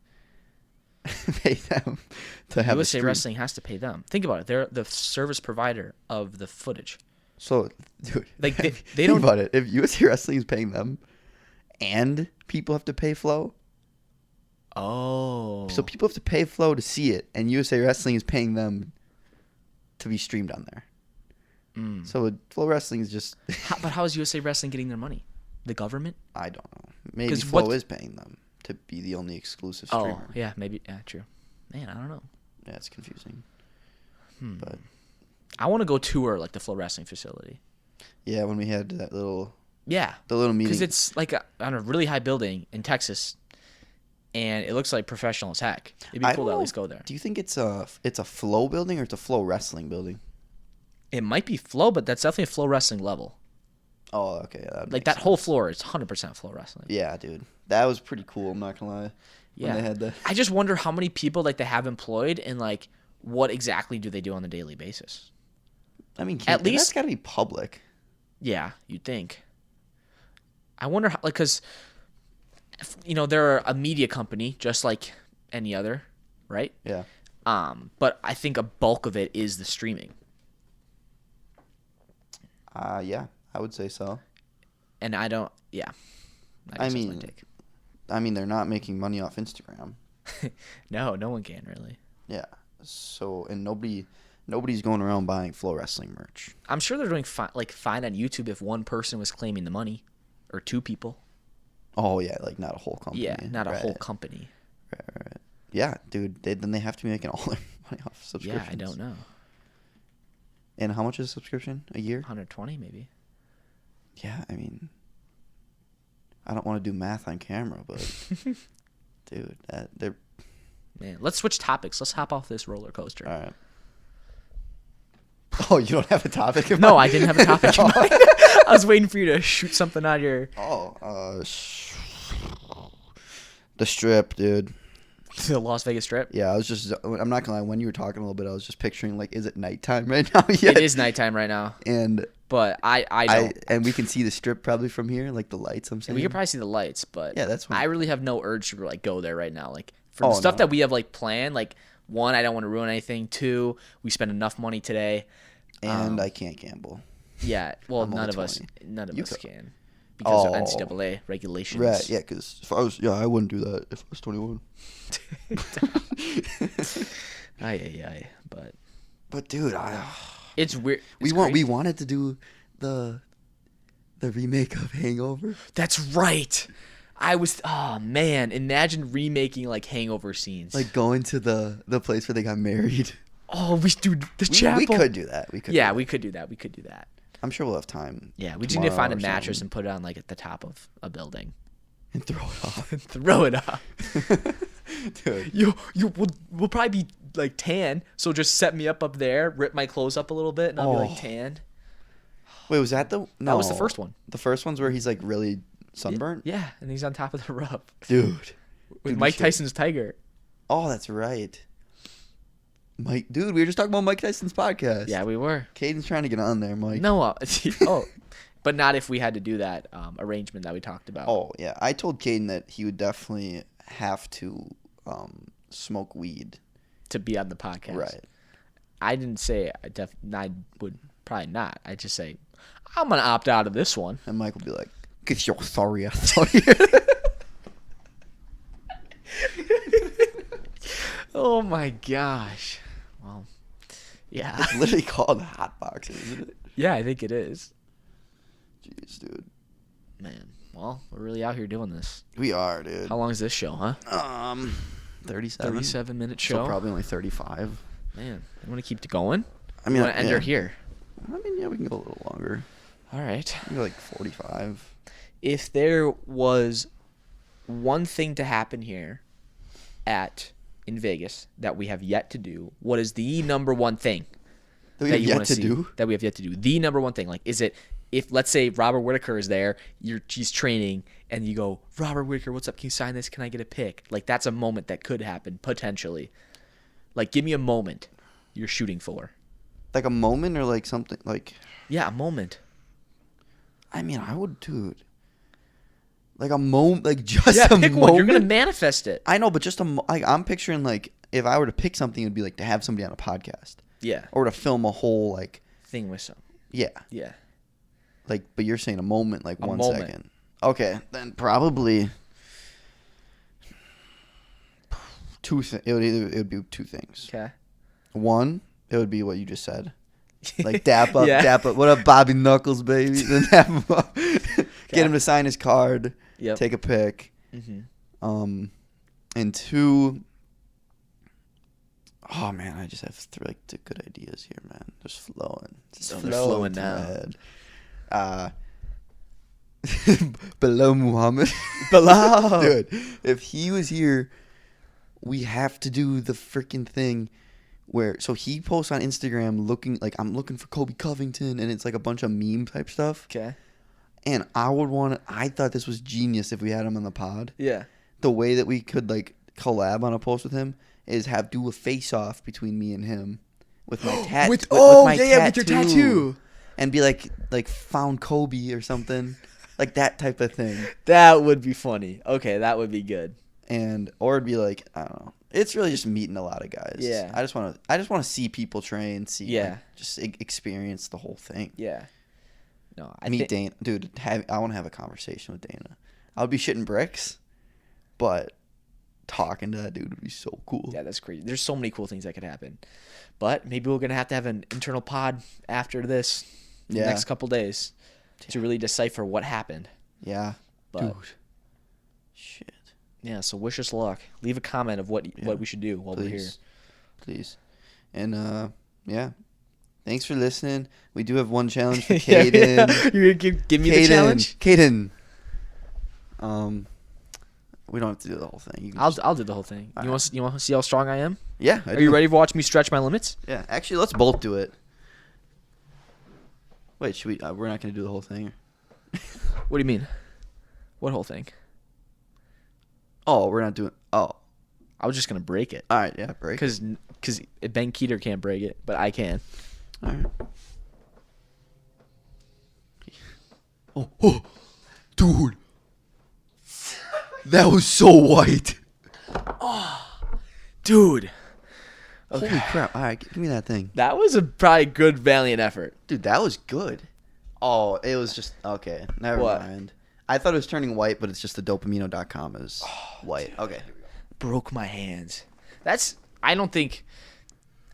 Speaker 2: pay them to have
Speaker 1: USA Wrestling has to pay them. Think about it. They're the service provider of the footage.
Speaker 2: So, dude,
Speaker 1: like they
Speaker 2: think
Speaker 1: don't.
Speaker 2: about it. If USA Wrestling is paying them, and people have to pay Flow.
Speaker 1: Oh.
Speaker 2: So people have to pay Flow to see it, and USA Wrestling is paying them to be streamed on there. So Flow Wrestling is just.
Speaker 1: But how is USA Wrestling getting their money? The government?
Speaker 2: I don't know. Maybe Flow is paying them to be the only exclusive streamer.
Speaker 1: Oh, yeah, maybe. Yeah, true. Man, I don't know.
Speaker 2: Yeah, it's confusing. But
Speaker 1: I want to go tour like the Flow Wrestling facility.
Speaker 2: Yeah, when we had that little.
Speaker 1: Yeah.
Speaker 2: The little meeting.
Speaker 1: Because it's like on a really high building in Texas, and it looks like professional as heck. It'd be cool to at least go there.
Speaker 2: Do you think it's a Flow building or it's a Flow Wrestling building?
Speaker 1: It might be Flow, but that's definitely a Flow Wrestling level.
Speaker 2: Oh, okay.
Speaker 1: Like that whole floor is 100% Flow Wrestling.
Speaker 2: Yeah, dude. That was pretty cool, I'm not going to lie.
Speaker 1: Yeah.
Speaker 2: When they had
Speaker 1: I just wonder how many people like they have employed and like what exactly do they do on a daily basis?
Speaker 2: I mean,
Speaker 1: at least
Speaker 2: that's got to be public.
Speaker 1: Yeah, you'd think. I wonder how, like, because, you know, they're a media company just like any other, right?
Speaker 2: Yeah.
Speaker 1: But I think a bulk of it is the streaming.
Speaker 2: Yeah, I would say so.
Speaker 1: And I don't, yeah.
Speaker 2: I mean, they're not making money off Instagram.
Speaker 1: No one can really.
Speaker 2: Yeah. So, and nobody's going around buying Flow Wrestling merch.
Speaker 1: I'm sure they're doing fine on YouTube if one person was claiming the money, or two people.
Speaker 2: Oh yeah, like not a whole company.
Speaker 1: Yeah, not a whole company.
Speaker 2: Right. Yeah, dude. Then they have to be making all their money off subscriptions.
Speaker 1: Yeah, I don't know.
Speaker 2: And how much is a subscription a year?
Speaker 1: 120 maybe.
Speaker 2: Yeah, I mean, I don't want to do math on camera, but Dude, they're...
Speaker 1: Man, let's switch topics. Let's hop off this roller coaster.
Speaker 2: All right. Oh, you don't have a topic in mind?
Speaker 1: No, I didn't have a topic in mind. I was waiting for you to shoot something out of your...
Speaker 2: The Strip, dude.
Speaker 1: The Las Vegas Strip?
Speaker 2: Yeah, I'm not gonna lie, when you were talking a little bit, I was just picturing, like, is it nighttime right now? Yeah.
Speaker 1: It is nighttime right now. But I don't.
Speaker 2: And we can see the Strip probably from here, like the lights, I'm saying.
Speaker 1: We could probably see the lights, but
Speaker 2: yeah, that's
Speaker 1: I really have no urge to, like, go there right now. Like, for the stuff that we have, like, planned, like, one, I don't want to ruin anything. Two, we spend enough money today.
Speaker 2: And I can't gamble.
Speaker 1: Yeah, well, none of us can. Because of NCAA regulations.
Speaker 2: Right, yeah, because if I was, I wouldn't do that if I was 21. But dude,
Speaker 1: it's weird.
Speaker 2: We wanted to do the remake of Hangover.
Speaker 1: That's right. Imagine remaking, like, Hangover scenes.
Speaker 2: Like going to the place where they got married.
Speaker 1: Oh, chapel.
Speaker 2: We could do that.
Speaker 1: We could do that.
Speaker 2: I'm sure we'll have time.
Speaker 1: Yeah, we just need to find a mattress and put it on, like, at the top of a building.
Speaker 2: And throw it off.
Speaker 1: Dude. We'll probably be, like, tan, so just set me up there, rip my clothes up a little bit, and I'll be, like, tan.
Speaker 2: Wait, was that No.
Speaker 1: That was the first one.
Speaker 2: The first one's where he's, like, really sunburnt?
Speaker 1: Yeah, and he's on top of the roof.
Speaker 2: Dude.
Speaker 1: With Mike Tyson's tiger.
Speaker 2: Oh, that's right. Mike, dude, we were just talking about Mike Tyson's podcast.
Speaker 1: Yeah, we were.
Speaker 2: Caden's trying to get on there, Mike.
Speaker 1: No, but not if we had to do that arrangement that we talked about.
Speaker 2: Oh, yeah. I told Caden that he would definitely have to smoke weed
Speaker 1: to be on the podcast.
Speaker 2: Right.
Speaker 1: I didn't say I would probably not. I just say I'm gonna opt out of this one.
Speaker 2: And Mike will be like, "Cause you're sorry, I thought you."
Speaker 1: Oh my gosh. Well, yeah.
Speaker 2: It's literally called hot boxing, isn't it?
Speaker 1: Yeah, I think it is.
Speaker 2: Jeez, dude.
Speaker 1: Man, well, we're really out here doing this.
Speaker 2: We are, dude.
Speaker 1: How long is this show, huh?
Speaker 2: 37.
Speaker 1: 37-minute show.
Speaker 2: So probably only 35.
Speaker 1: Man, you want to keep it going?
Speaker 2: I mean,
Speaker 1: you want to end her here?
Speaker 2: I mean, yeah, we can go a little longer.
Speaker 1: All right.
Speaker 2: We can go like 45.
Speaker 1: If there was one thing to happen here in Vegas that we have yet to do, what is the number one thing
Speaker 2: that you want to do?
Speaker 1: That we have yet to do. The number one thing. Like, is it, if, let's say, Robert Whittaker is there, she's training, and you go, Robert Whittaker, what's up? Can you sign this? Can I get a pic? Like, that's a moment that could happen, potentially. Like, give me a moment you're shooting for.
Speaker 2: Like a moment or like something like...
Speaker 1: Yeah, a moment.
Speaker 2: I mean, I would, dude. Like a moment, like just
Speaker 1: a
Speaker 2: moment.
Speaker 1: One. You're gonna manifest it.
Speaker 2: I know, but just I'm picturing like if I were to pick something, it would be like to have somebody on a podcast.
Speaker 1: Yeah.
Speaker 2: Or to film a whole like
Speaker 1: thing with some.
Speaker 2: Yeah.
Speaker 1: Yeah.
Speaker 2: Like, but you're saying a moment, like 1
Speaker 1: moment.
Speaker 2: second. Okay, then probably two. It would be two things.
Speaker 1: Okay.
Speaker 2: One, it would be what you just said. Like dap up,
Speaker 1: Yeah.
Speaker 2: dap up. What up, Bobby Knuckles, baby? Then dap him up. Get him to sign his card.
Speaker 1: Yep.
Speaker 2: Take a pic.
Speaker 1: Mm-hmm.
Speaker 2: And two. Oh man, I just have like the good ideas here, man. Just flowing.
Speaker 1: They're flowing now.
Speaker 2: Below Muhammad.
Speaker 1: Below.
Speaker 2: Dude, if he was here, we have to do the freaking thing where, so he posts on Instagram looking like, I'm looking for Kobe Covington, and it's like a bunch of meme type stuff.
Speaker 1: Okay.
Speaker 2: And I thought this was genius if we had him on the pod.
Speaker 1: Yeah.
Speaker 2: The way that we could like collab on a post with him is do a face off between me and him with my tattoo.
Speaker 1: with your tattoo.
Speaker 2: And be like found Kobe or something. Like that type of thing.
Speaker 1: That would be funny. Okay, that would be good.
Speaker 2: Or it'd be like, I don't know. It's really just meeting a lot of guys.
Speaker 1: Yeah.
Speaker 2: I just want to see people train, just experience the whole thing.
Speaker 1: Yeah. No,
Speaker 2: Meet Dana. Dude, I want to have a conversation with Dana. I would be shitting bricks, but talking to that dude would be so cool.
Speaker 1: Yeah, that's crazy. There's so many cool things that could happen. But maybe we're going to have an internal pod after this the next couple days to really decipher what happened.
Speaker 2: Yeah.
Speaker 1: But,
Speaker 2: dude. Shit.
Speaker 1: Yeah, so wish us luck. Leave a comment of what we should do while we're here.
Speaker 2: Please. And, yeah. Thanks for listening. We do have one challenge for Caden.
Speaker 1: You're going to give me the challenge?
Speaker 2: Caden. We don't have to do the whole thing. You can
Speaker 1: I'll do the whole thing. You want to see how strong I am?
Speaker 2: Yeah.
Speaker 1: Are you ready to watch me stretch my limits?
Speaker 2: Yeah. Actually, let's both do it. Wait, should we? We're not gonna do the whole thing.
Speaker 1: What do you mean? What whole thing?
Speaker 2: Oh, we're not doing. Oh,
Speaker 1: I was just gonna break it.
Speaker 2: all right. Yeah, break.
Speaker 1: Because Ben Keeter can't break it, but I can.
Speaker 2: All right. Oh, dude, that was so white.
Speaker 1: Dude.
Speaker 2: Okay. Holy crap! All right, give me that thing.
Speaker 1: That was a probably good valiant effort.
Speaker 2: Dude, that was good. Oh, it was just okay. Never mind. I thought it was turning white, but it's just the DopeamineO.com is white. Okay.
Speaker 1: Broke my hands. I don't think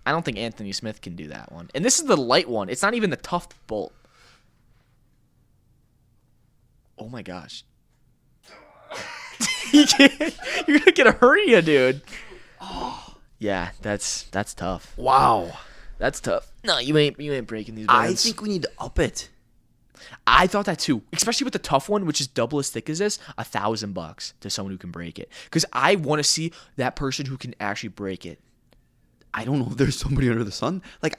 Speaker 1: Anthony Smith can do that one. And this is the light one. It's not even the tough bolt. Oh my gosh. You're gonna get a hernia, dude. Yeah, that's tough.
Speaker 2: Wow.
Speaker 1: That's tough. No, you ain't breaking these bands.
Speaker 2: I think we need to up it.
Speaker 1: I thought that too, especially with the tough one, which is double as thick as this, $1,000 to someone who can break it. Because I want to see that person who can actually break it.
Speaker 2: I don't know if there's somebody under the sun. Like,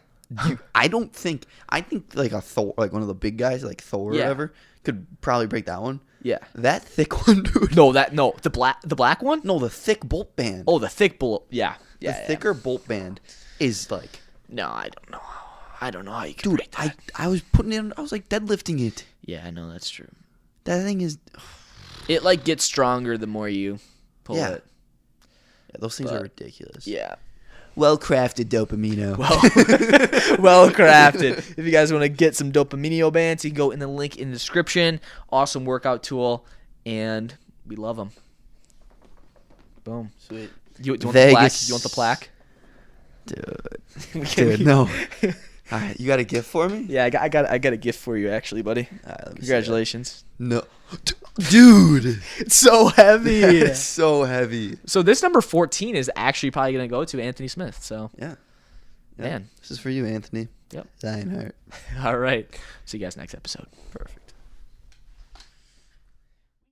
Speaker 2: I think like a Thor, like one of the big guys, like Thor or whatever, could probably break that one.
Speaker 1: Yeah.
Speaker 2: That thick one, dude.
Speaker 1: No, the black one?
Speaker 2: No, the thick bolt band.
Speaker 1: Oh, the thick bolt. Yeah.
Speaker 2: The thicker bolt band is like.
Speaker 1: No, I don't know. I don't know how you can break that.
Speaker 2: I was putting it. I was like deadlifting it.
Speaker 1: Yeah, I know that's true.
Speaker 2: That thing is.
Speaker 1: It like gets stronger the more you pull it.
Speaker 2: Yeah, those things are ridiculous.
Speaker 1: Yeah.
Speaker 2: Well crafted DopeamineO.
Speaker 1: Well crafted. If you guys want to get some DopeamineO bands, you can go in the link in the description. Awesome workout tool, and we love them. Boom.
Speaker 2: Sweet.
Speaker 1: You want the plaque? You want the plaque?
Speaker 2: Dude, no. All right, you got a gift for me?
Speaker 1: Yeah, I got a gift for you, actually, buddy. Congratulations.
Speaker 2: No, dude,
Speaker 1: it's so heavy.
Speaker 2: It's so heavy.
Speaker 1: So this number 14 is actually probably gonna go to Anthony Smith. So
Speaker 2: yeah.
Speaker 1: Man,
Speaker 2: this is for you, Anthony.
Speaker 1: Yep.
Speaker 2: Reinhardt.
Speaker 1: All right. See you guys next episode.
Speaker 2: Perfect.